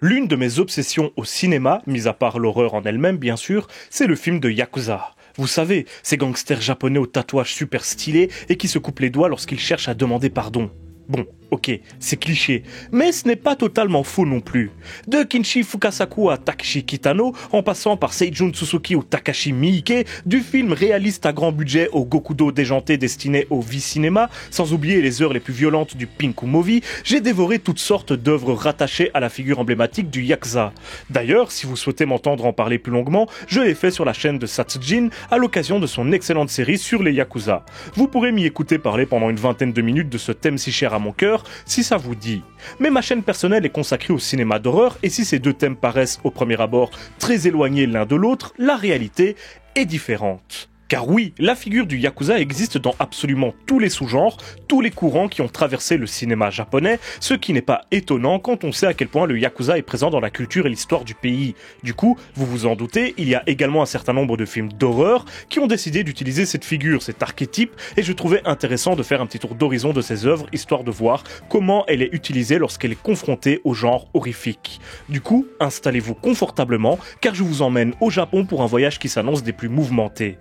L'une de mes obsessions au cinéma, mis à part l'horreur en elle-même bien sûr, c'est le film de Yakuza. Vous savez, ces gangsters japonais aux tatouages super stylés et qui se coupent les doigts lorsqu'ils cherchent à demander pardon. Bon, ok, c'est cliché, mais ce n'est pas totalement faux non plus. De Kinshi Fukasaku à Takeshi Kitano, en passant par Seijun Tsusuki ou Takashi Miike, du film réaliste à grand budget au Gokudo déjanté destiné au V-cinéma, sans oublier les heures les plus violentes du Pinku Movie, j'ai dévoré toutes sortes d'œuvres rattachées à la figure emblématique du Yakuza. D'ailleurs, si vous souhaitez m'entendre en parler plus longuement, je l'ai fait sur la chaîne de Satsujin à l'occasion de son excellente série sur les Yakuza. Vous pourrez m'y écouter parler pendant une vingtaine de minutes de ce thème si cher à mon cœur, si ça vous dit. Mais ma chaîne personnelle est consacrée au cinéma d'horreur et si ces deux thèmes paraissent au premier abord très éloignés l'un de l'autre, la réalité est différente. Car oui, la figure du Yakuza existe dans absolument tous les sous-genres, tous les courants qui ont traversé le cinéma japonais, ce qui n'est pas étonnant quand on sait à quel point le Yakuza est présent dans la culture et l'histoire du pays. Du coup, vous vous en doutez, il y a également un certain nombre de films d'horreur qui ont décidé d'utiliser cette figure, cet archétype, et je trouvais intéressant de faire un petit tour d'horizon de ces œuvres, histoire de voir comment elle est utilisée lorsqu'elle est confrontée au genre horrifique. Du coup, installez-vous confortablement, car je vous emmène au Japon pour un voyage qui s'annonce des plus mouvementés.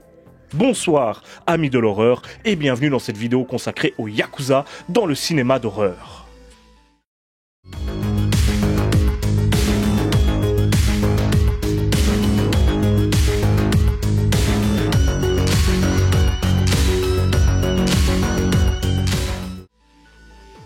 Bonsoir, amis de l'horreur, et bienvenue dans cette vidéo consacrée au Yakuza dans le cinéma d'horreur.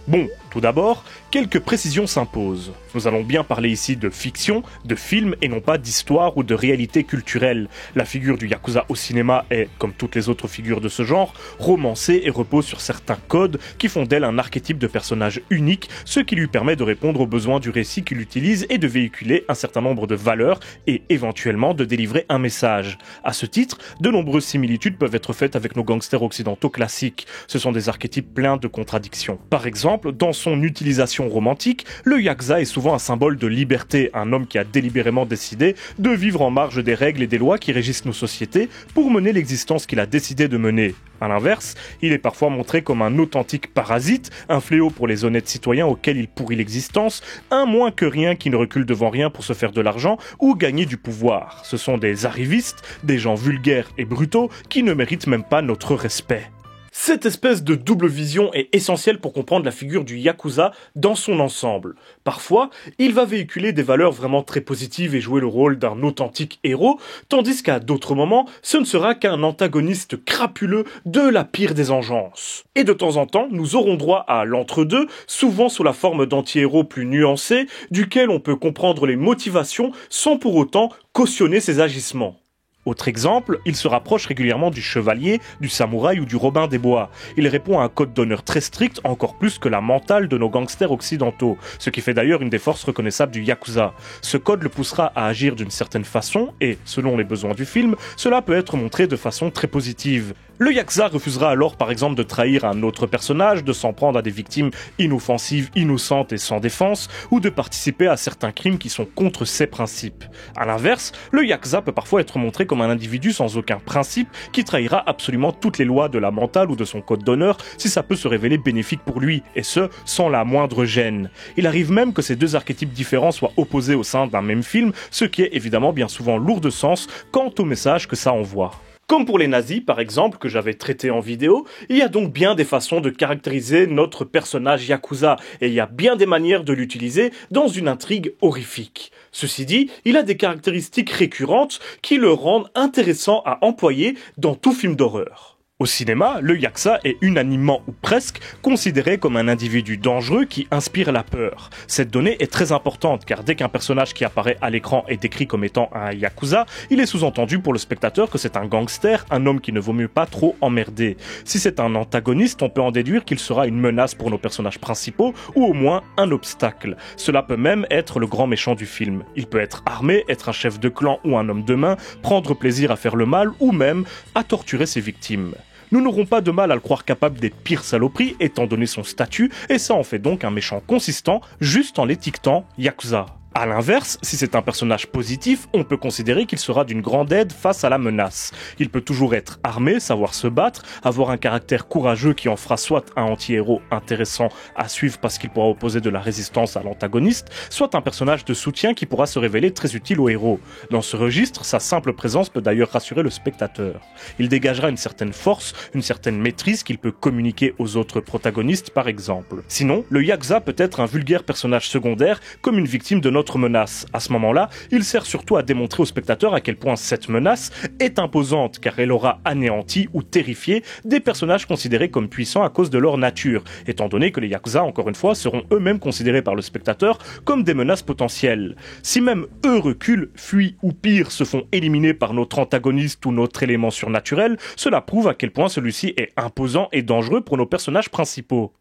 Bon, tout d'abord, quelques précisions s'imposent. Nous allons bien parler ici de fiction, de film et non pas d'histoire ou de réalité culturelle. La figure du Yakuza au cinéma est, comme toutes les autres figures de ce genre, romancée et repose sur certains codes qui font d'elle un archétype de personnage unique, ce qui lui permet de répondre aux besoins du récit qu'il utilise et de véhiculer un certain nombre de valeurs et éventuellement de délivrer un message. À ce titre, de nombreuses similitudes peuvent être faites avec nos gangsters occidentaux classiques. Ce sont des archétypes pleins de contradictions. Par exemple, dans son utilisation romantique, le Yakuza est souvent un symbole de liberté, un homme qui a délibérément décidé de vivre en marge des règles et des lois qui régissent nos sociétés pour mener l'existence qu'il a décidé de mener. À l'inverse, il est parfois montré comme un authentique parasite, un fléau pour les honnêtes citoyens auxquels il pourrit l'existence, un moins que rien qui ne recule devant rien pour se faire de l'argent ou gagner du pouvoir. Ce sont des arrivistes, des gens vulgaires et brutaux qui ne méritent même pas notre respect. Cette espèce de double vision est essentielle pour comprendre la figure du Yakuza dans son ensemble. Parfois, il va véhiculer des valeurs vraiment très positives et jouer le rôle d'un authentique héros, tandis qu'à d'autres moments, ce ne sera qu'un antagoniste crapuleux de la pire des engences. Et de temps en temps, nous aurons droit à l'entre-deux, souvent sous la forme d'anti-héros plus nuancés, duquel on peut comprendre les motivations sans pour autant cautionner ses agissements. Autre exemple, il se rapproche régulièrement du chevalier, du samouraï ou du Robin des Bois. Il répond à un code d'honneur très strict, encore plus que la mentale de nos gangsters occidentaux, ce qui fait d'ailleurs une des forces reconnaissables du Yakuza. Ce code le poussera à agir d'une certaine façon et, selon les besoins du film, cela peut être montré de façon très positive. Le Yakuza refusera alors par exemple de trahir un autre personnage, de s'en prendre à des victimes inoffensives, innocentes et sans défense, ou de participer à certains crimes qui sont contre ses principes. À l'inverse, le Yakuza peut parfois être montré comme un individu sans aucun principe qui trahira absolument toutes les lois de la mentale ou de son code d'honneur si ça peut se révéler bénéfique pour lui, et ce, sans la moindre gêne. Il arrive même que ces deux archétypes différents soient opposés au sein d'un même film, ce qui est évidemment bien souvent lourd de sens quant au message que ça envoie. Comme pour les nazis, par exemple, que j'avais traité en vidéo, il y a donc bien des façons de caractériser notre personnage Yakuza, et il y a bien des manières de l'utiliser dans une intrigue horrifique. Ceci dit, il a des caractéristiques récurrentes qui le rendent intéressant à employer dans tout film d'horreur. Au cinéma, le Yakuza est unanimement ou presque considéré comme un individu dangereux qui inspire la peur. Cette donnée est très importante car dès qu'un personnage qui apparaît à l'écran est décrit comme étant un Yakuza, il est sous-entendu pour le spectateur que c'est un gangster, un homme qui ne vaut mieux pas trop emmerder. Si c'est un antagoniste, on peut en déduire qu'il sera une menace pour nos personnages principaux ou au moins un obstacle. Cela peut même être le grand méchant du film. Il peut être armé, être un chef de clan ou un homme de main, prendre plaisir à faire le mal ou même à torturer ses victimes. Nous n'aurons pas de mal à le croire capable des pires saloperies étant donné son statut, et ça en fait donc un méchant consistant juste en l'étiquetant Yakuza. A l'inverse, si c'est un personnage positif, on peut considérer qu'il sera d'une grande aide face à la menace. Il peut toujours être armé, savoir se battre, avoir un caractère courageux qui en fera soit un anti-héros intéressant à suivre parce qu'il pourra opposer de la résistance à l'antagoniste, soit un personnage de soutien qui pourra se révéler très utile au héros. Dans ce registre, sa simple présence peut d'ailleurs rassurer le spectateur. Il dégagera une certaine force, une certaine maîtrise qu'il peut communiquer aux autres protagonistes par exemple. Sinon, le Yakuza peut être un vulgaire personnage secondaire comme une victime de notre menace. À ce moment-là, il sert surtout à démontrer au spectateur à quel point cette menace est imposante car elle aura anéanti ou terrifié des personnages considérés comme puissants à cause de leur nature, étant donné que les Yakuza, encore une fois, seront eux-mêmes considérés par le spectateur comme des menaces potentielles. Si même eux reculent, fuient ou pire se font éliminer par notre antagoniste ou notre élément surnaturel, cela prouve à quel point celui-ci est imposant et dangereux pour nos personnages principaux.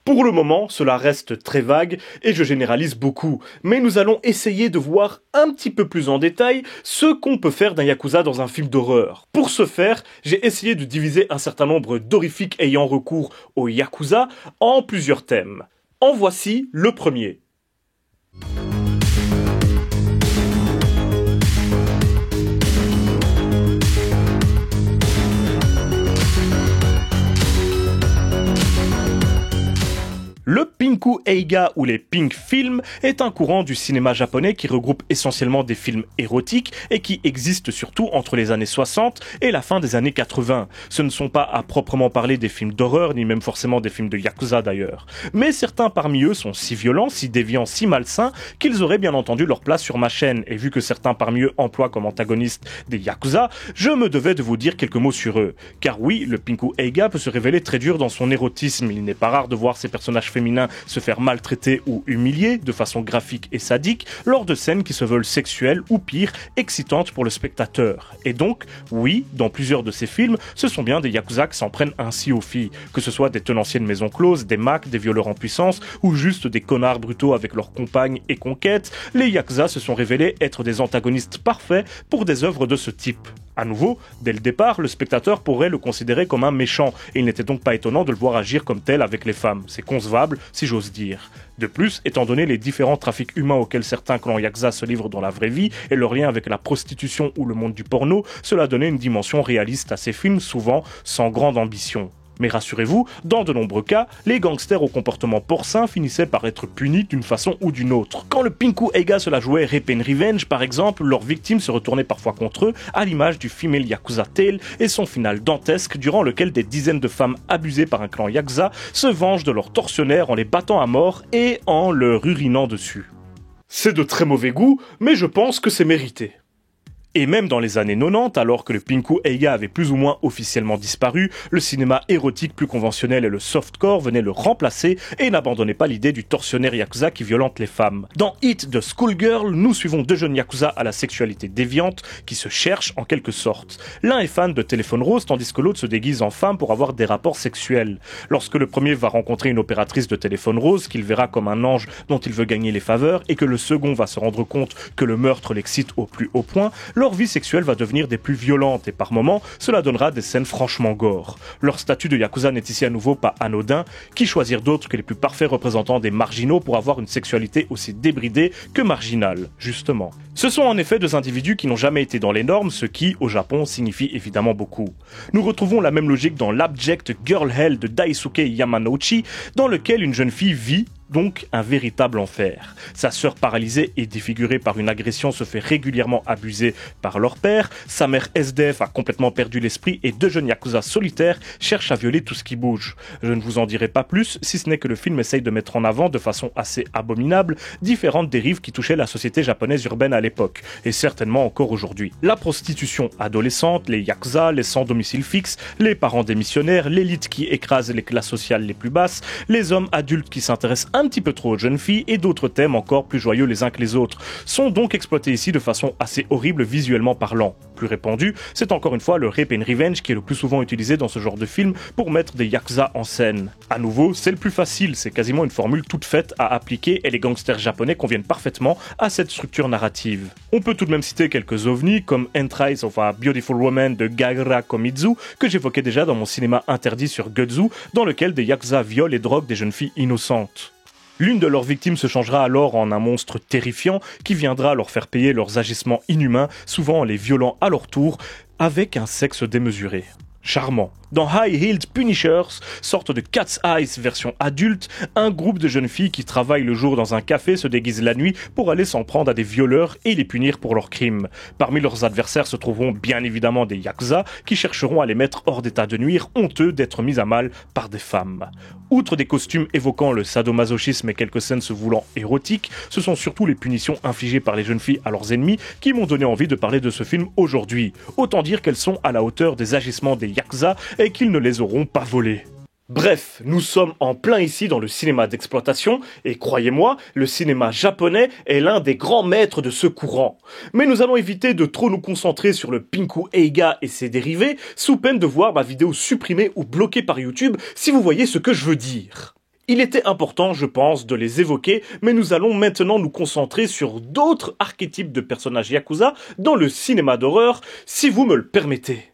Pour le moment, cela reste très vague et je généralise beaucoup, mais nous allons essayer de voir un petit peu plus en détail ce qu'on peut faire d'un Yakuza dans un film d'horreur. Pour ce faire, j'ai essayé de diviser un certain nombre d'horrifiques ayant recours au Yakuza en plusieurs thèmes. En voici le premier. Le Pinku Eiga ou les Pink Films est un courant du cinéma japonais qui regroupe essentiellement des films érotiques et qui existe surtout entre les années 60 et la fin des années 80. Ce ne sont pas à proprement parler des films d'horreur, ni même forcément des films de Yakuza d'ailleurs. Mais certains parmi eux sont si violents, si déviants, si malsains qu'ils auraient bien entendu leur place sur ma chaîne. Et vu que certains parmi eux emploient comme antagonistes des Yakuza, je me devais de vous dire quelques mots sur eux. Car oui, le Pinku Eiga peut se révéler très dur dans son érotisme. Il n'est pas rare de voir ces personnages féminins se faire maltraiter ou humilier de façon graphique et sadique lors de scènes qui se veulent sexuelles ou pire, excitantes pour le spectateur. Et donc, oui, dans plusieurs de ces films, ce sont bien des Yakuza qui s'en prennent ainsi aux filles, que ce soit des tenanciers de maisons closes, des macs, des violeurs en puissance ou juste des connards brutaux avec leurs compagnes et conquêtes, les Yakuza se sont révélés être des antagonistes parfaits pour des œuvres de ce type. À nouveau, dès le départ, le spectateur pourrait le considérer comme un méchant, et il n'était donc pas étonnant de le voir agir comme tel avec les femmes. C'est concevable, si j'ose dire. De plus, étant donné les différents trafics humains auxquels certains clans Yakuza se livrent dans la vraie vie, et leur lien avec la prostitution ou le monde du porno, cela donnait une dimension réaliste à ces films, souvent sans grande ambition. Mais rassurez-vous, dans de nombreux cas, les gangsters au comportement porcin finissaient par être punis d'une façon ou d'une autre. Quand le Pinku Eiga se la jouait Rape and Revenge, par exemple, leurs victimes se retournaient parfois contre eux, à l'image du Female Yakuza Tale et son final dantesque durant lequel des dizaines de femmes abusées par un clan Yakuza se vengent de leurs tortionnaires en les battant à mort et en leur urinant dessus. C'est de très mauvais goût, mais je pense que c'est mérité. Et même dans les années 90, alors que le Pinku Eiga avait plus ou moins officiellement disparu, le cinéma érotique plus conventionnel et le softcore venaient le remplacer et n'abandonnaient pas l'idée du tortionnaire Yakuza qui violente les femmes. Dans Hit de Schoolgirl, nous suivons deux jeunes Yakuza à la sexualité déviante qui se cherchent en quelque sorte. L'un est fan de téléphone rose tandis que l'autre se déguise en femme pour avoir des rapports sexuels. Lorsque le premier va rencontrer une opératrice de téléphone rose qu'il verra comme un ange dont il veut gagner les faveurs et que le second va se rendre compte que le meurtre l'excite au plus haut point, leur vie sexuelle va devenir des plus violentes et par moments, cela donnera des scènes franchement gore. Leur statut de Yakuza n'est ici à nouveau pas anodin, qui choisir d'autres que les plus parfaits représentants des marginaux pour avoir une sexualité aussi débridée que marginale, justement. Ce sont en effet deux individus qui n'ont jamais été dans les normes, ce qui, au Japon, signifie évidemment beaucoup. Nous retrouvons la même logique dans l'Abject Girl Hell de Daisuke Yamanouchi, dans lequel une jeune fille vit donc un véritable enfer. Sa sœur paralysée et défigurée par une agression se fait régulièrement abuser par leur père, sa mère SDF a complètement perdu l'esprit et deux jeunes Yakuza solitaires cherchent à violer tout ce qui bouge. Je ne vous en dirai pas plus, si ce n'est que le film essaye de mettre en avant de façon assez abominable différentes dérives qui touchaient la société japonaise urbaine à l'époque, et certainement encore aujourd'hui. La prostitution adolescente, les Yakuza, les sans domicile fixe, les parents démissionnaires, l'élite qui écrase les classes sociales les plus basses, les hommes adultes qui s'intéressent un petit peu trop aux jeunes filles et d'autres thèmes encore plus joyeux les uns que les autres sont donc exploités ici de façon assez horrible visuellement parlant. Plus répandu, c'est encore une fois le Rape and Revenge qui est le plus souvent utilisé dans ce genre de film pour mettre des Yakuza en scène. À nouveau, c'est le plus facile, c'est quasiment une formule toute faite à appliquer et les gangsters japonais conviennent parfaitement à cette structure narrative. On peut tout de même citer quelques ovnis comme Entrails of a Beautiful Woman de Gagara Komizu que j'évoquais déjà dans mon cinéma interdit sur Gutsu dans lequel des Yakuza violent et droguent des jeunes filles innocentes. L'une de leurs victimes se changera alors en un monstre terrifiant qui viendra leur faire payer leurs agissements inhumains, souvent en les violant à leur tour, avec un sexe démesuré. Charmant. Dans High Heeled Punishers, sorte de Cat's Eyes version adulte, un groupe de jeunes filles qui travaillent le jour dans un café se déguisent la nuit pour aller s'en prendre à des violeurs et les punir pour leurs crimes. Parmi leurs adversaires se trouveront bien évidemment des yakuza qui chercheront à les mettre hors d'état de nuire, honteux d'être mis à mal par des femmes. Outre des costumes évoquant le sadomasochisme et quelques scènes se voulant érotiques, ce sont surtout les punitions infligées par les jeunes filles à leurs ennemis qui m'ont donné envie de parler de ce film aujourd'hui. Autant dire qu'elles sont à la hauteur des agissements des yakuza et qu'ils ne les auront pas volés. Bref, nous sommes en plein ici dans le cinéma d'exploitation, et croyez-moi, le cinéma japonais est l'un des grands maîtres de ce courant. Mais nous allons éviter de trop nous concentrer sur le Pinku Eiga et ses dérivés, sous peine de voir ma vidéo supprimée ou bloquée par YouTube, si vous voyez ce que je veux dire. Il était important, je pense, de les évoquer, mais nous allons maintenant nous concentrer sur d'autres archétypes de personnages yakuza dans le cinéma d'horreur, si vous me le permettez.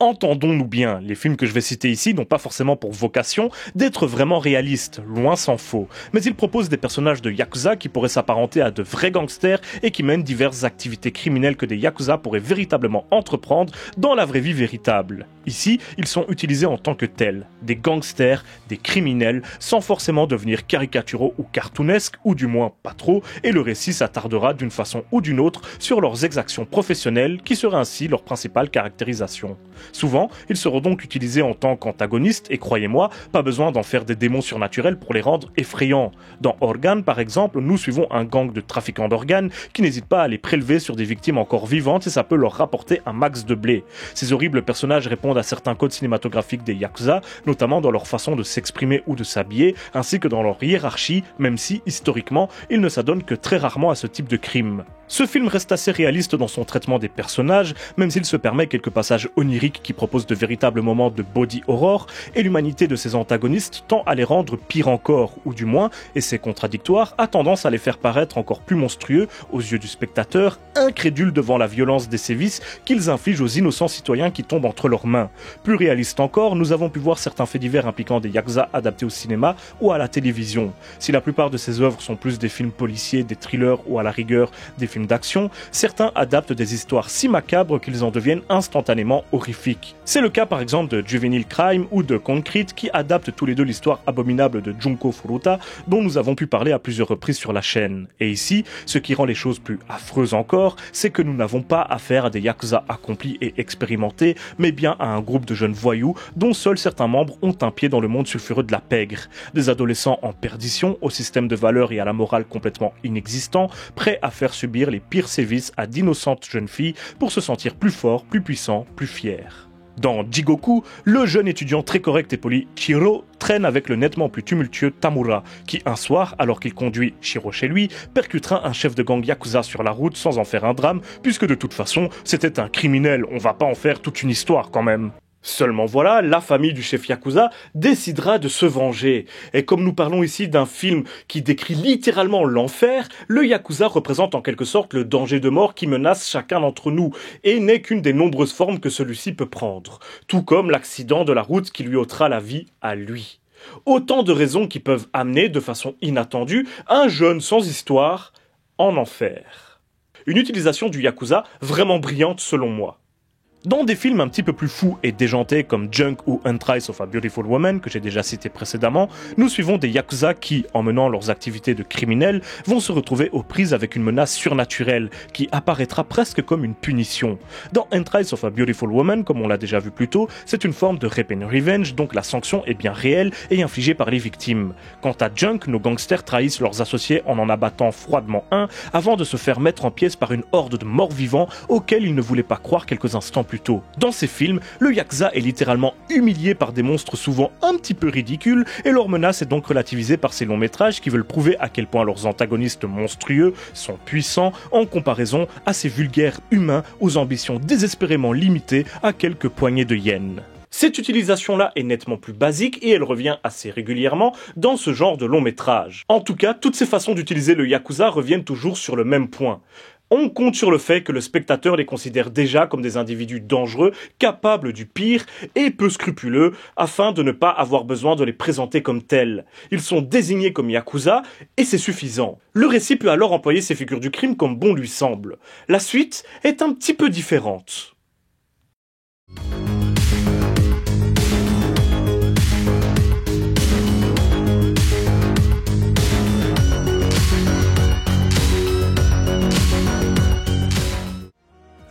Entendons-nous bien, les films que je vais citer ici n'ont pas forcément pour vocation d'être vraiment réalistes, loin s'en faut. Mais ils proposent des personnages de yakuza qui pourraient s'apparenter à de vrais gangsters et qui mènent diverses activités criminelles que des yakuza pourraient véritablement entreprendre dans la vraie vie véritable. Ici, ils sont utilisés en tant que tels, des gangsters, des criminels, sans forcément devenir caricaturaux ou cartoonesques, ou du moins pas trop, et le récit s'attardera d'une façon ou d'une autre sur leurs exactions professionnelles qui seraient ainsi leur principale caractérisation. Souvent, ils seront donc utilisés en tant qu'antagonistes et croyez-moi, pas besoin d'en faire des démons surnaturels pour les rendre effrayants. Dans Organe par exemple, nous suivons un gang de trafiquants d'organes qui n'hésitent pas à les prélever sur des victimes encore vivantes et ça peut leur rapporter un max de blé. Ces horribles personnages répondent à certains codes cinématographiques des yakuza, notamment dans leur façon de s'exprimer ou de s'habiller, ainsi que dans leur hiérarchie, même si, historiquement, ils ne s'adonnent que très rarement à ce type de crime. Ce film reste assez réaliste dans son traitement des personnages, même s'il se permet quelques passages oniriques qui proposent de véritables moments de body horror, et l'humanité de ses antagonistes tend à les rendre pire encore, ou du moins, et c'est contradictoire, a tendance à les faire paraître encore plus monstrueux aux yeux du spectateur, incrédule devant la violence des sévices qu'ils infligent aux innocents citoyens qui tombent entre leurs mains. Plus réaliste encore, nous avons pu voir certains faits divers impliquant des yakuza adaptés au cinéma ou à la télévision. Si la plupart de ces œuvres sont plus des films policiers, des thrillers ou à la rigueur des films d'action, certains adaptent des histoires si macabres qu'ils en deviennent instantanément horrifiques. C'est le cas par exemple de Juvenile Crime ou de Concrete qui adaptent tous les deux l'histoire abominable de Junko Furuta dont nous avons pu parler à plusieurs reprises sur la chaîne. Et ici, ce qui rend les choses plus affreuses encore, c'est que nous n'avons pas affaire à des yakuza accomplis et expérimentés, mais bien à un groupe de jeunes voyous dont seuls certains membres ont un pied dans le monde sulfureux de la pègre. Des adolescents en perdition, au système de valeurs et à la morale complètement inexistant, prêts à faire subir les pires sévices à d'innocentes jeunes filles pour se sentir plus forts, plus puissants, plus fiers. Dans Jigoku, le jeune étudiant très correct et poli Chiro traîne avec le nettement plus tumultueux Tamura, qui un soir, alors qu'il conduit Chiro chez lui, percutera un chef de gang yakuza sur la route sans en faire un drame, puisque de toute façon, c'était un criminel, on va pas en faire toute une histoire quand même. Seulement voilà, la famille du chef Yakuza décidera de se venger. Et comme nous parlons ici d'un film qui décrit littéralement l'enfer, le Yakuza représente en quelque sorte le danger de mort qui menace chacun d'entre nous, et n'est qu'une des nombreuses formes que celui-ci peut prendre. Tout comme l'accident de la route qui lui ôtera la vie à lui. Autant de raisons qui peuvent amener, de façon inattendue, un jeune sans histoire en enfer. Une utilisation du Yakuza vraiment brillante selon moi. Dans des films un petit peu plus fous et déjantés comme Junk ou Entrails of a Beautiful Woman, que j'ai déjà cité précédemment, nous suivons des yakuza qui, en menant leurs activités de criminels, vont se retrouver aux prises avec une menace surnaturelle qui apparaîtra presque comme une punition. Dans Entrails of a Beautiful Woman, comme on l'a déjà vu plus tôt, c'est une forme de rape and revenge, donc la sanction est bien réelle et infligée par les victimes. Quant à Junk, nos gangsters trahissent leurs associés en abattant froidement un, avant de se faire mettre en pièces par une horde de morts-vivants auxquels ils ne voulaient pas croire quelques instants plus tôt. Dans ces films, le Yakuza est littéralement humilié par des monstres souvent un petit peu ridicules et leur menace est donc relativisée par ces longs métrages qui veulent prouver à quel point leurs antagonistes monstrueux sont puissants en comparaison à ces vulgaires humains aux ambitions désespérément limitées à quelques poignées de yens. Cette utilisation-là est nettement plus basique et elle revient assez régulièrement dans ce genre de long métrage. En tout cas, toutes ces façons d'utiliser le yakuza reviennent toujours sur le même point. On compte sur le fait que le spectateur les considère déjà comme des individus dangereux, capables du pire et peu scrupuleux, afin de ne pas avoir besoin de les présenter comme tels. Ils sont désignés comme yakuza et c'est suffisant. Le récit peut alors employer ces figures du crime comme bon lui semble. La suite est un petit peu différente.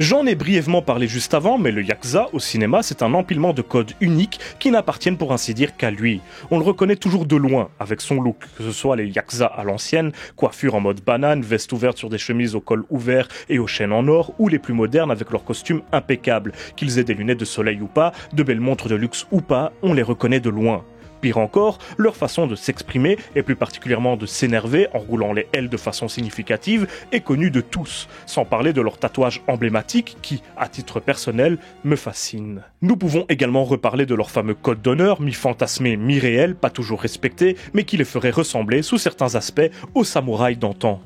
J'en ai brièvement parlé juste avant, mais le yakuza au cinéma, c'est un empilement de codes uniques qui n'appartiennent pour ainsi dire qu'à lui. On le reconnaît toujours de loin, avec son look, que ce soit les yakuza à l'ancienne, coiffure en mode banane, veste ouverte sur des chemises au col ouvert et aux chaînes en or, ou les plus modernes avec leurs costumes impeccables. Qu'ils aient des lunettes de soleil ou pas, de belles montres de luxe ou pas, on les reconnaît de loin. Pire encore, leur façon de s'exprimer, et plus particulièrement de s'énerver en roulant les ailes de façon significative, est connue de tous, sans parler de leurs tatouages emblématiques qui, à titre personnel, me fascinent. Nous pouvons également reparler de leur fameux code d'honneur, mi-fantasmé, mi-réel, pas toujours respecté, mais qui les ferait ressembler, sous certains aspects, aux samouraïs d'antan.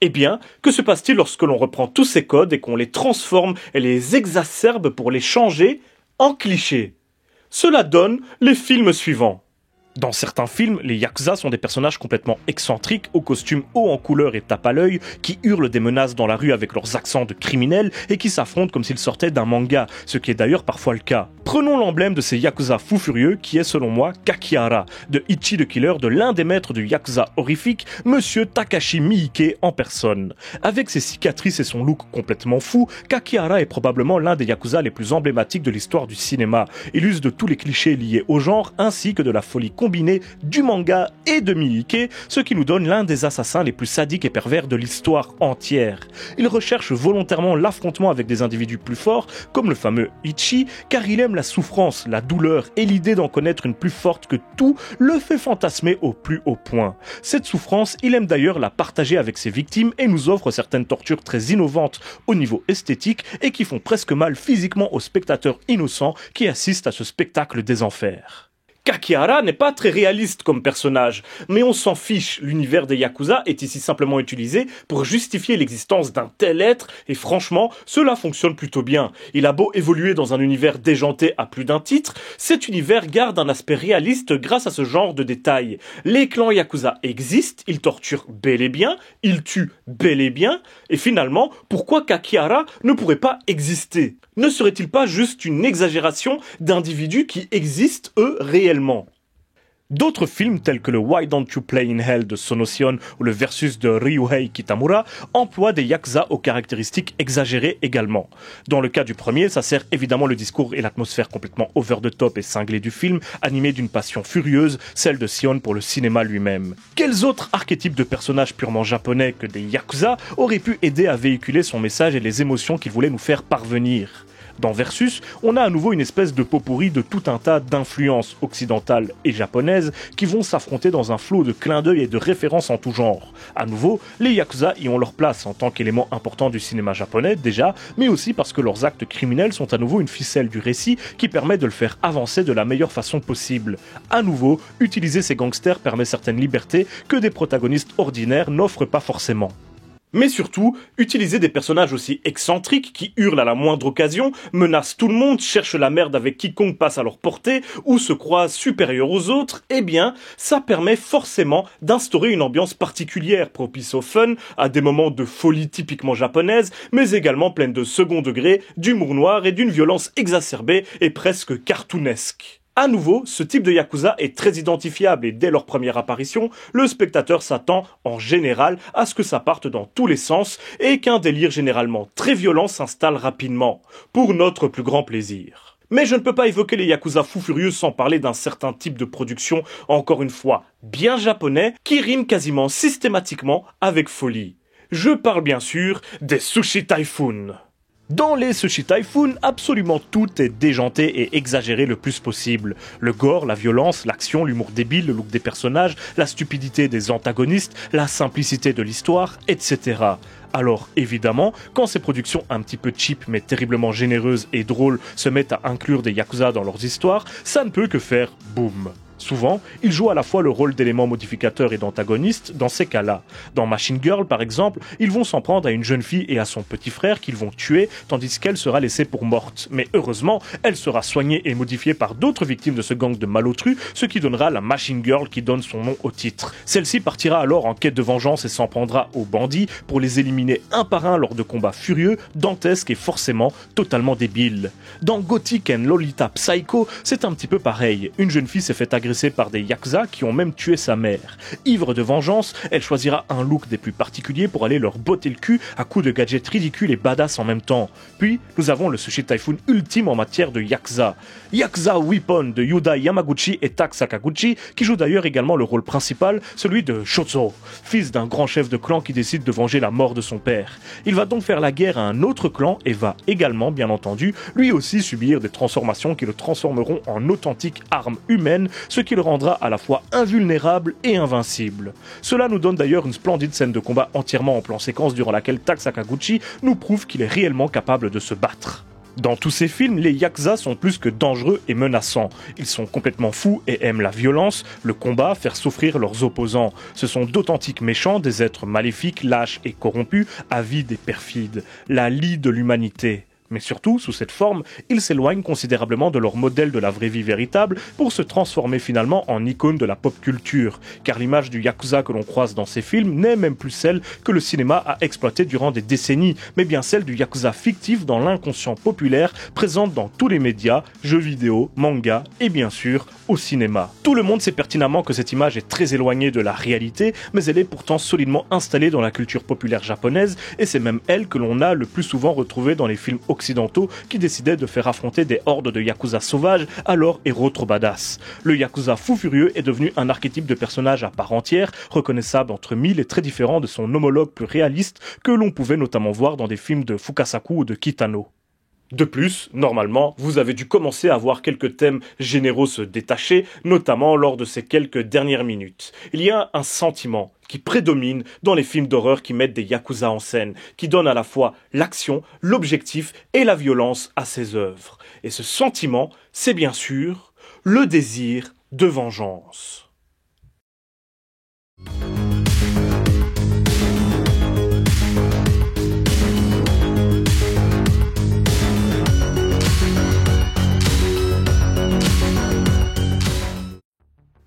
Eh bien, que se passe-t-il lorsque l'on reprend tous ces codes et qu'on les transforme et les exacerbe pour les changer en clichés? Cela donne les films suivants. Dans certains films, les yakuza sont des personnages complètement excentriques, aux costumes hauts en couleur et tape à l'œil, qui hurlent des menaces dans la rue avec leurs accents de criminels et qui s'affrontent comme s'ils sortaient d'un manga, ce qui est d'ailleurs parfois le cas. Prenons l'emblème de ces yakuza fous furieux qui est selon moi Kakihara, de Ichi the Killer, de l'un des maîtres du yakuza horrifique, Monsieur Takashi Miike en personne. Avec ses cicatrices et son look complètement fou, Kakihara est probablement l'un des yakuza les plus emblématiques de l'histoire du cinéma. Il use de tous les clichés liés au genre ainsi que de la folie combiné du manga et de Miike, ce qui nous donne l'un des assassins les plus sadiques et pervers de l'histoire entière. Il recherche volontairement l'affrontement avec des individus plus forts, comme le fameux Ichi, car il aime la souffrance, la douleur et l'idée d'en connaître une plus forte que tout le fait fantasmer au plus haut point. Cette souffrance, il aime d'ailleurs la partager avec ses victimes et nous offre certaines tortures très innovantes au niveau esthétique et qui font presque mal physiquement aux spectateurs innocents qui assistent à ce spectacle des enfers. Kakihara n'est pas très réaliste comme personnage, mais on s'en fiche, l'univers des Yakuza est ici simplement utilisé pour justifier l'existence d'un tel être, et franchement, cela fonctionne plutôt bien. Il a beau évoluer dans un univers déjanté à plus d'un titre, cet univers garde un aspect réaliste grâce à ce genre de détails. Les clans Yakuza existent, ils torturent bel et bien, ils tuent bel et bien, et finalement, pourquoi Kakihara ne pourrait pas exister ? Ne serait-il pas juste une exagération d'individus qui existent, eux, réellement ? D'autres films tels que le Why Don't You Play in Hell de Sonosion ou le Versus de Ryuhei Kitamura emploient des yakuza aux caractéristiques exagérées également. Dans le cas du premier, ça sert évidemment le discours et l'atmosphère complètement over the top et cinglée du film, animé d'une passion furieuse, celle de Sion pour le cinéma lui-même. Quels autres archétypes de personnages purement japonais que des yakuza auraient pu aider à véhiculer son message et les émotions qu'il voulait nous faire parvenir ? Dans Versus, on a à nouveau une espèce de pot-pourri de tout un tas d'influences occidentales et japonaises qui vont s'affronter dans un flot de clins d'œil et de références en tout genre. À nouveau, les yakuza y ont leur place en tant qu'élément important du cinéma japonais déjà, mais aussi parce que leurs actes criminels sont à nouveau une ficelle du récit qui permet de le faire avancer de la meilleure façon possible. À nouveau, utiliser ces gangsters permet certaines libertés que des protagonistes ordinaires n'offrent pas forcément. Mais surtout, utiliser des personnages aussi excentriques qui hurlent à la moindre occasion, menacent tout le monde, cherchent la merde avec quiconque passe à leur portée ou se croient supérieurs aux autres, eh bien, ça permet forcément d'instaurer une ambiance particulière propice au fun, à des moments de folie typiquement japonaise, mais également pleine de second degré, d'humour noir et d'une violence exacerbée et presque cartoonesque. À nouveau, ce type de yakuza est très identifiable et dès leur première apparition, le spectateur s'attend en général à ce que ça parte dans tous les sens et qu'un délire généralement très violent s'installe rapidement, pour notre plus grand plaisir. Mais je ne peux pas évoquer les yakuza fous furieux sans parler d'un certain type de production, encore une fois bien japonais, qui rime quasiment systématiquement avec folie. Je parle bien sûr des Sushi Typhoon. Dans les Sushi Typhoon, absolument tout est déjanté et exagéré le plus possible. Le gore, la violence, l'action, l'humour débile, le look des personnages, la stupidité des antagonistes, la simplicité de l'histoire, etc. Alors évidemment, quand ces productions un petit peu cheap mais terriblement généreuses et drôles se mettent à inclure des yakuza dans leurs histoires, ça ne peut que faire boum. Souvent, ils jouent à la fois le rôle d'éléments modificateurs et d'antagonistes dans ces cas-là. Dans Machine Girl, par exemple, ils vont s'en prendre à une jeune fille et à son petit frère qu'ils vont tuer, tandis qu'elle sera laissée pour morte. Mais heureusement, elle sera soignée et modifiée par d'autres victimes de ce gang de malotrus, ce qui donnera la Machine Girl qui donne son nom au titre. Celle-ci partira alors en quête de vengeance et s'en prendra aux bandits pour les éliminer un par un lors de combats furieux, dantesques et forcément totalement débiles. Dans Gothic and Lolita Psycho, c'est un petit peu pareil. Une jeune fille s'est fait agresser par des yakuza qui ont même tué sa mère. Ivre de vengeance, elle choisira un look des plus particuliers pour aller leur botter le cul à coups de gadgets ridicules et badass en même temps. Puis, nous avons le Sushi Typhoon ultime en matière de yakuza. Yakuza Weapon de Yuda Yamaguchi et Tak Sakaguchi, qui joue d'ailleurs également le rôle principal, celui de Shozo, fils d'un grand chef de clan qui décide de venger la mort de son père. Il va donc faire la guerre à un autre clan et va également, bien entendu, lui aussi subir des transformations qui le transformeront en authentique arme humaine, ce qui le rendra à la fois invulnérable et invincible. Cela nous donne d'ailleurs une splendide scène de combat entièrement en plan séquence durant laquelle Tak Sakaguchi nous prouve qu'il est réellement capable de se battre. Dans tous ces films, les yakuza sont plus que dangereux et menaçants. Ils sont complètement fous et aiment la violence, le combat, faire souffrir leurs opposants. Ce sont d'authentiques méchants, des êtres maléfiques, lâches et corrompus, avides et perfides. La lie de l'humanité. Mais surtout, sous cette forme, ils s'éloignent considérablement de leur modèle de la vraie vie véritable pour se transformer finalement en icône de la pop culture. Car l'image du yakuza que l'on croise dans ces films n'est même plus celle que le cinéma a exploitée durant des décennies, mais bien celle du yakuza fictif dans l'inconscient populaire, présente dans tous les médias, jeux vidéo, mangas et bien sûr au cinéma. Tout le monde sait pertinemment que cette image est très éloignée de la réalité, mais elle est pourtant solidement installée dans la culture populaire japonaise et c'est même elle que l'on a le plus souvent retrouvée dans les films occidentaux qui décidaient de faire affronter des hordes de yakuza sauvages à leurs héros trop badass. Le yakuza fou furieux est devenu un archétype de personnage à part entière, reconnaissable entre mille et très différent de son homologue plus réaliste que l'on pouvait notamment voir dans des films de Fukasaku ou de Kitano. De plus, normalement, vous avez dû commencer à voir quelques thèmes généraux se détacher, notamment lors de ces quelques dernières minutes. Il y a un sentiment qui prédomine dans les films d'horreur qui mettent des yakuza en scène, qui donnent à la fois l'action, l'objectif et la violence à ces œuvres. Et ce sentiment, c'est bien sûr le désir de vengeance.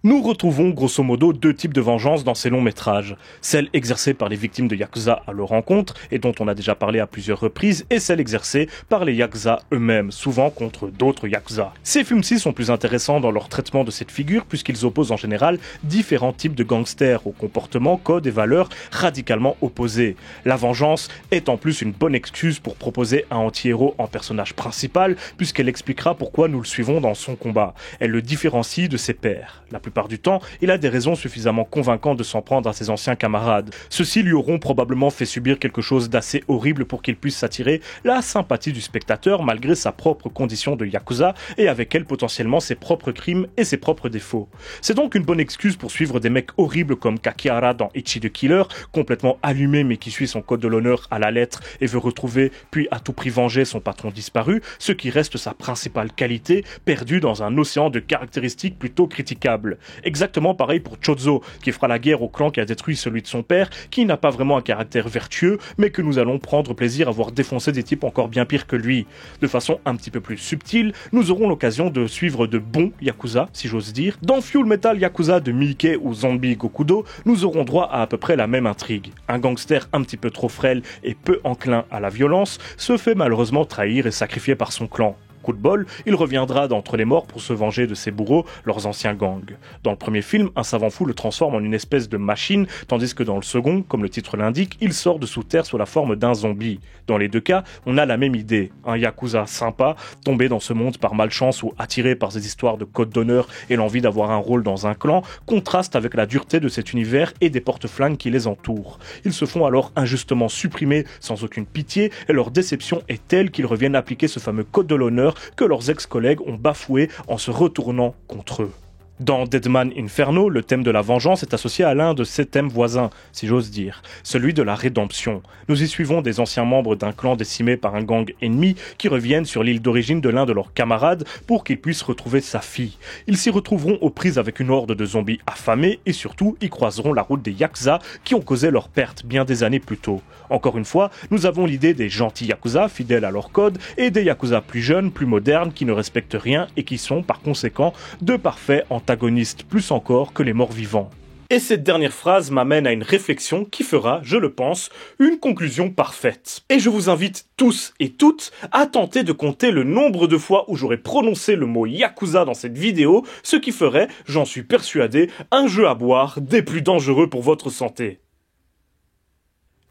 Nous retrouvons grosso modo deux types de vengeance dans ces longs métrages. Celle exercée par les victimes de yakuza à leur rencontre, et dont on a déjà parlé à plusieurs reprises, et celle exercée par les yakuza eux-mêmes, souvent contre d'autres yakuza. Ces films-ci sont plus intéressants dans leur traitement de cette figure, puisqu'ils opposent en général différents types de gangsters aux comportements, codes et valeurs radicalement opposés. La vengeance est en plus une bonne excuse pour proposer un anti-héros en personnage principal, puisqu'elle expliquera pourquoi nous le suivons dans son combat. Elle le différencie de ses pairs. La plupart du temps, il a des raisons suffisamment convaincantes de s'en prendre à ses anciens camarades. Ceux-ci lui auront probablement fait subir quelque chose d'assez horrible pour qu'il puisse s'attirer la sympathie du spectateur malgré sa propre condition de yakuza et avec elle potentiellement ses propres crimes et ses propres défauts. C'est donc une bonne excuse pour suivre des mecs horribles comme Kakihara dans Ichi the Killer, complètement allumé mais qui suit son code de l'honneur à la lettre et veut retrouver puis à tout prix venger son patron disparu, ce qui reste sa principale qualité, perdue dans un océan de caractéristiques plutôt critiquables. Exactement pareil pour Chozo, qui fera la guerre au clan qui a détruit celui de son père, qui n'a pas vraiment un caractère vertueux, mais que nous allons prendre plaisir à voir défoncer des types encore bien pires que lui. De façon un petit peu plus subtile, nous aurons l'occasion de suivre de bons yakuza, si j'ose dire. Dans Full Metal Yakuza de Miike ou Zombie Gokudo, nous aurons droit à peu près la même intrigue. Un gangster un petit peu trop frêle et peu enclin à la violence se fait malheureusement trahir et sacrifier par son clan. coup de bol, il reviendra d'entre les morts pour se venger de ses bourreaux, leurs anciens gangs. Dans le premier film, un savant fou le transforme en une espèce de machine, tandis que dans le second, comme le titre l'indique, il sort de sous terre sous la forme d'un zombie. Dans les deux cas, on a la même idée, un yakuza sympa, tombé dans ce monde par malchance ou attiré par ces histoires de code d'honneur et l'envie d'avoir un rôle dans un clan, contraste avec la dureté de cet univers et des porte-flingues qui les entourent. Ils se font alors injustement supprimer sans aucune pitié et leur déception est telle qu'ils reviennent appliquer ce fameux code de l'honneur que leurs ex-collègues ont bafoué en se retournant contre eux. Dans Deadman Inferno, le thème de la vengeance est associé à l'un de ses thèmes voisins, si j'ose dire, celui de la rédemption. Nous y suivons des anciens membres d'un clan décimé par un gang ennemi qui reviennent sur l'île d'origine de l'un de leurs camarades pour qu'il puisse retrouver sa fille. Ils s'y retrouveront aux prises avec une horde de zombies affamés et surtout y croiseront la route des yakuza qui ont causé leur perte bien des années plus tôt. Encore une fois, nous avons l'idée des gentils yakuza fidèles à leur code et des yakuza plus jeunes, plus modernes qui ne respectent rien et qui sont par conséquent de parfaits antagonistes plus encore que les morts vivants. Et cette dernière phrase m'amène à une réflexion qui fera, je le pense, une conclusion parfaite. Et je vous invite tous et toutes à tenter de compter le nombre de fois où j'aurai prononcé le mot yakuza dans cette vidéo, ce qui ferait, j'en suis persuadé, un jeu à boire des plus dangereux pour votre santé.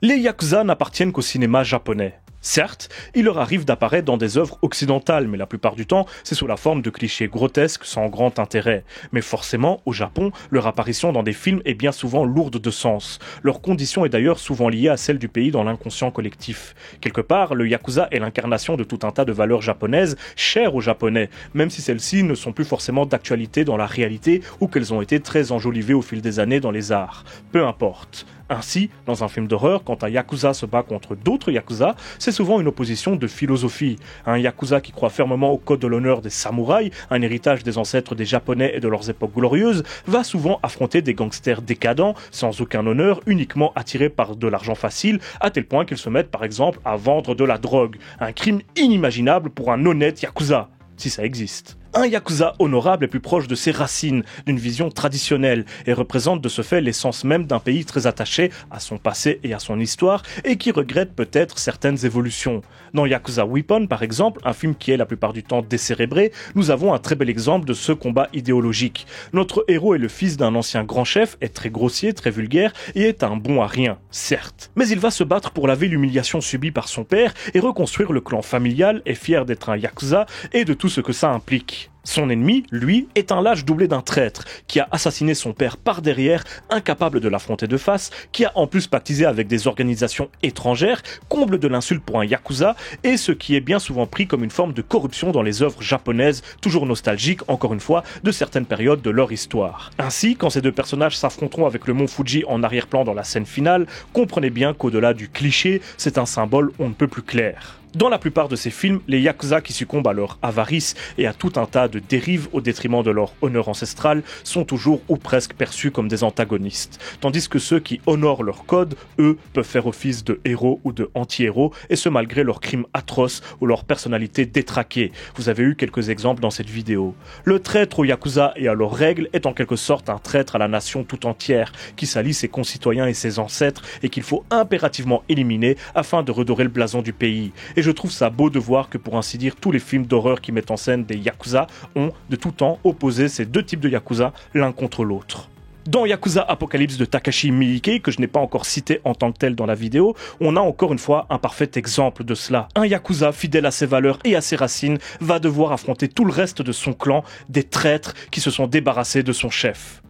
Les yakuza n'appartiennent qu'au cinéma japonais. Certes, il leur arrive d'apparaître dans des œuvres occidentales, mais la plupart du temps, c'est sous la forme de clichés grotesques sans grand intérêt. Mais forcément, au Japon, leur apparition dans des films est bien souvent lourde de sens. Leur condition est d'ailleurs souvent liée à celle du pays dans l'inconscient collectif. Quelque part, le yakuza est l'incarnation de tout un tas de valeurs japonaises, chères aux Japonais, même si celles-ci ne sont plus forcément d'actualité dans la réalité ou qu'elles ont été très enjolivées au fil des années dans les arts. Peu importe. Ainsi, dans un film d'horreur, quand un yakuza se bat contre d'autres yakuza, c'est souvent une opposition de philosophie. Un yakuza qui croit fermement au code de l'honneur des samouraïs, un héritage des ancêtres des Japonais et de leurs époques glorieuses, va souvent affronter des gangsters décadents, sans aucun honneur, uniquement attirés par de l'argent facile, à tel point qu'ils se mettent par exemple à vendre de la drogue. Un crime inimaginable pour un honnête yakuza, si ça existe. Un yakuza honorable est plus proche de ses racines, d'une vision traditionnelle, et représente de ce fait l'essence même d'un pays très attaché à son passé et à son histoire, et qui regrette peut-être certaines évolutions. Dans Yakuza Weapon, par exemple, un film qui est la plupart du temps décérébré, nous avons un très bel exemple de ce combat idéologique. Notre héros est le fils d'un ancien grand chef, est très grossier, très vulgaire, et est un bon à rien, certes. Mais il va se battre pour laver l'humiliation subie par son père, et reconstruire le clan familial, est fier d'être un yakuza, et de tout ce que ça implique. Son ennemi, lui, est un lâche doublé d'un traître, qui a assassiné son père par derrière, incapable de l'affronter de face, qui a en plus pactisé avec des organisations étrangères, comble de l'insulte pour un yakuza, et ce qui est bien souvent pris comme une forme de corruption dans les œuvres japonaises, toujours nostalgiques, encore une fois, de certaines périodes de leur histoire. Ainsi, quand ces deux personnages s'affronteront avec le mont Fuji en arrière-plan dans la scène finale, comprenez bien qu'au-delà du cliché, c'est un symbole on ne peut plus clair. Dans la plupart de ces films, les yakuza qui succombent à leur avarice et à tout un tas de dérives au détriment de leur honneur ancestral sont toujours ou presque perçus comme des antagonistes. Tandis que ceux qui honorent leur code, eux, peuvent faire office de héros ou de anti-héros, et ce malgré leurs crimes atroces ou leur personnalité détraquée. Vous avez eu quelques exemples dans cette vidéo. Le traître aux yakuza et à leurs règles est en quelque sorte un traître à la nation tout entière, qui salit ses concitoyens et ses ancêtres, et qu'il faut impérativement éliminer afin de redorer le blason du pays. Et je trouve ça beau de voir que pour ainsi dire tous les films d'horreur qui mettent en scène des yakuza ont de tout temps opposé ces deux types de yakuza l'un contre l'autre. Dans Yakuza Apocalypse de Takashi Miike, que je n'ai pas encore cité en tant que tel dans la vidéo, on a encore une fois un parfait exemple de cela. Un yakuza fidèle à ses valeurs et à ses racines va devoir affronter tout le reste de son clan, des traîtres qui se sont débarrassés de son chef.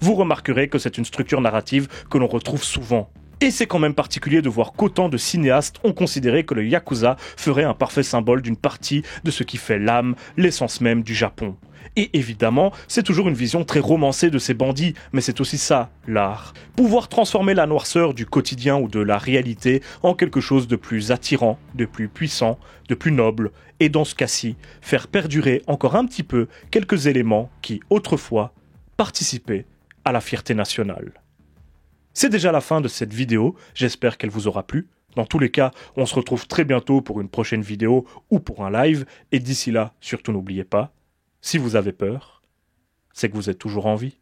Vous remarquerez que c'est une structure narrative que l'on retrouve souvent. Et c'est quand même particulier de voir qu'autant de cinéastes ont considéré que le yakuza ferait un parfait symbole d'une partie de ce qui fait l'âme, l'essence même du Japon. Et évidemment, c'est toujours une vision très romancée de ces bandits, mais c'est aussi ça, l'art. Pouvoir transformer la noirceur du quotidien ou de la réalité en quelque chose de plus attirant, de plus puissant, de plus noble, et dans ce cas-ci, faire perdurer encore un petit peu quelques éléments qui, autrefois, participaient à la fierté nationale. C'est déjà la fin de cette vidéo, j'espère qu'elle vous aura plu. Dans tous les cas, on se retrouve très bientôt pour une prochaine vidéo ou pour un live, et d'ici là, surtout n'oubliez pas, si vous avez peur, c'est que vous êtes toujours en vie.